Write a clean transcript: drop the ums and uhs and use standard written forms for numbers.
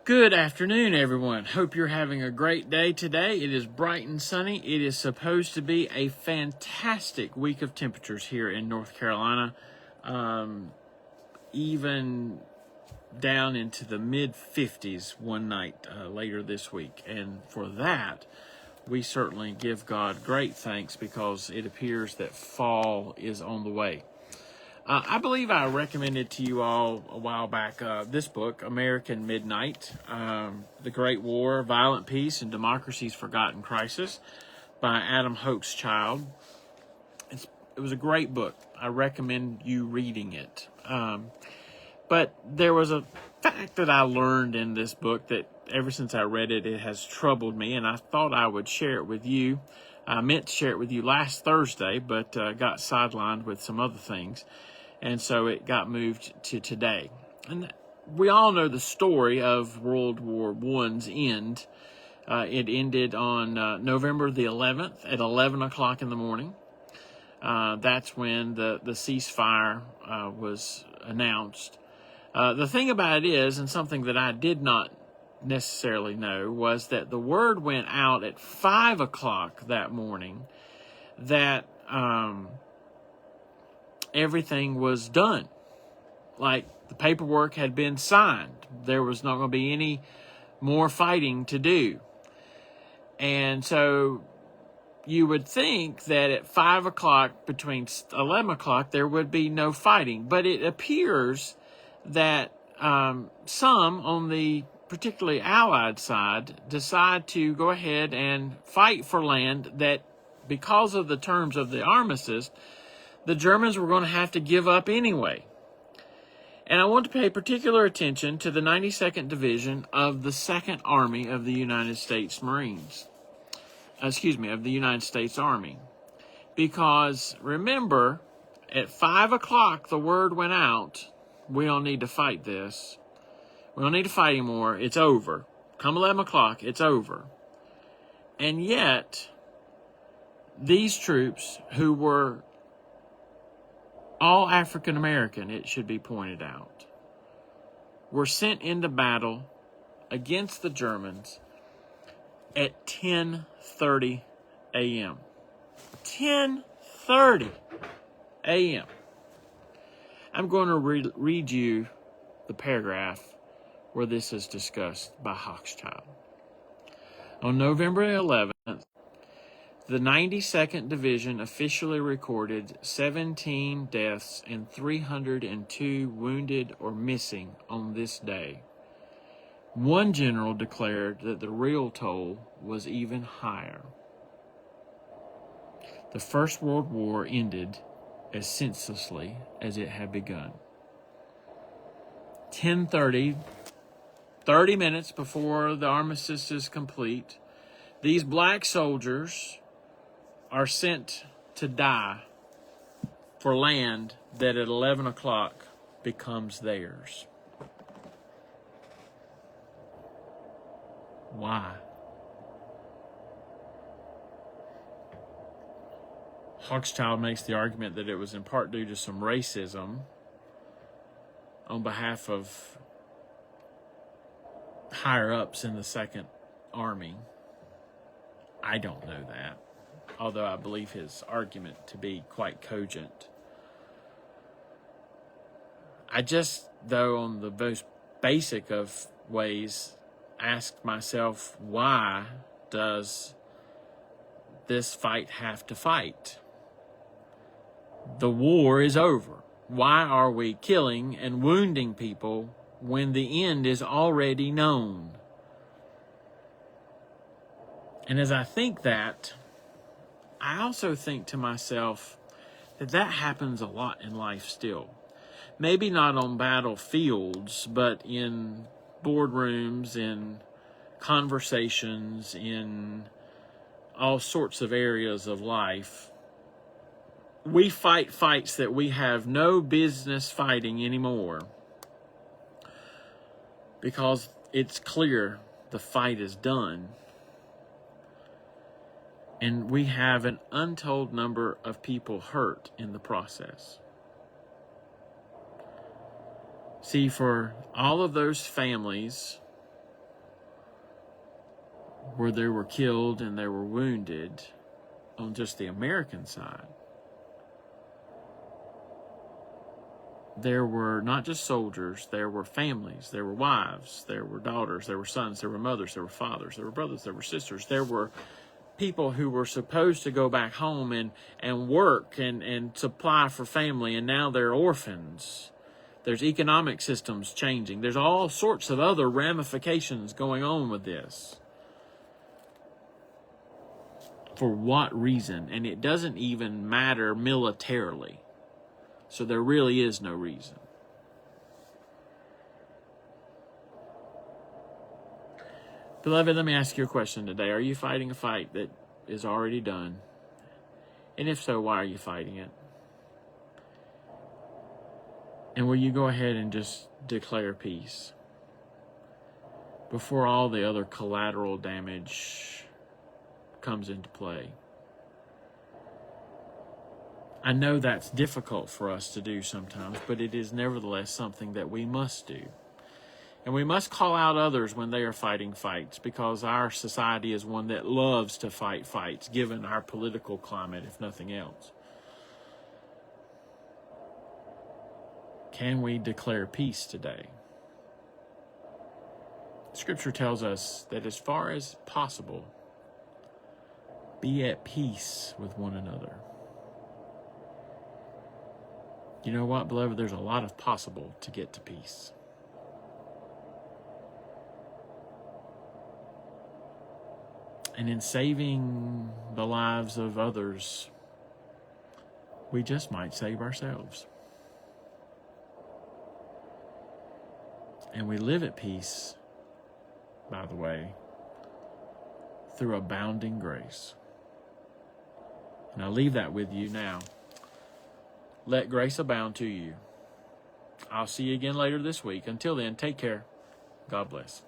Good afternoon, everyone. Hope you're having a great day today. It is bright and sunny. It is supposed to be a fantastic week of temperatures here in North Carolina, even down into the mid-50s one night later this week. And for that, we certainly give God great thanks because it appears that fall is on the way. I believe I recommended to you all a while back this book, American Midnight, The Great War, Violent Peace, and Democracy's Forgotten Crisis by Adam Hochschild. It was a great book. I recommend you reading it. But there was a fact that I learned in this book that ever since I read it, it has troubled me, and I thought I would share it with you. I meant to share it with you last Thursday, but got sidelined with some other things. And so it got moved to today. And we all know the story of World War I's end. It ended on November the 11th at 11 o'clock in the morning. That's when the ceasefire was announced. The thing about it is, and something that I did not necessarily know, was that the word went out at 5 o'clock that morning that everything was done. Like the paperwork had been signed. There was not going to be any more fighting to do. And so you would think that at 5 o'clock, between 11 o'clock, there would be no fighting. But it appears that some on the particularly Allied side decide to go ahead and fight for land that, because of the terms of the armistice, the Germans were going to have to give up anyway. And I want to pay particular attention to the 92nd Division of the 2nd Army of the United States Marines. Of the United States Army. Because, remember, at 5 o'clock the word went out, we don't need to fight this. We don't need to fight anymore. It's over. Come 11 o'clock, it's over. And yet, these troops, who were all African American, it should be pointed out, were sent into battle against the Germans at 10:30 a.m. 10:30 a.m. I'm going to read you the paragraph where this is discussed by Hochschild. On November 11th, the 92nd Division officially recorded 17 deaths and 302 wounded or missing on this day. One general declared that the real toll was even higher. The First World War ended as senselessly as it had begun. 10:30, 30 minutes before the armistice is complete, these black soldiers are sent to die for land that at 11 o'clock becomes theirs. Why? Hochschild makes the argument that it was in part due to some racism on behalf of higher-ups in the 2nd Army. I don't know that, although I believe his argument to be quite cogent. I just, though, on the most basic of ways, ask myself, why does this fight have to fight? The war is over. Why are we killing and wounding people when the end is already known? And as I think that, I also think to myself that happens a lot in life still. Maybe not on battlefields, but in boardrooms, in conversations, in all sorts of areas of life. We fight fights that we have no business fighting anymore because it's clear the fight is done. And we have an untold number of people hurt in the process. See, for all of those families where there were killed and there were wounded on just the American side. There were not just soldiers, there were families, there were wives, there were daughters, there were sons, there were mothers, there were fathers, there were brothers, there were sisters. There were people who were supposed to go back home and work and supply for family, and now they're orphans. There's economic systems changing. There's all sorts of other ramifications going on with this. For what reason? And it doesn't even matter militarily. So there really is no reason. Beloved, let me ask you a question today. Are you fighting a fight that is already done? And if so, why are you fighting it? And will you go ahead and just declare peace before all the other collateral damage comes into play? I know that's difficult for us to do sometimes, but it is nevertheless something that we must do. And we must call out others when they are fighting fights, because our society is one that loves to fight fights, given our political climate, if nothing else. Can we declare peace today? Scripture tells us that as far as possible, be at peace with one another. You know what, beloved? There's a lot of possible to get to peace. And in saving the lives of others, we just might save ourselves. And we live at peace, by the way, through abounding grace. And I'll leave that with you now. Let grace abound to you. I'll see you again later this week. Until then, take care. God bless.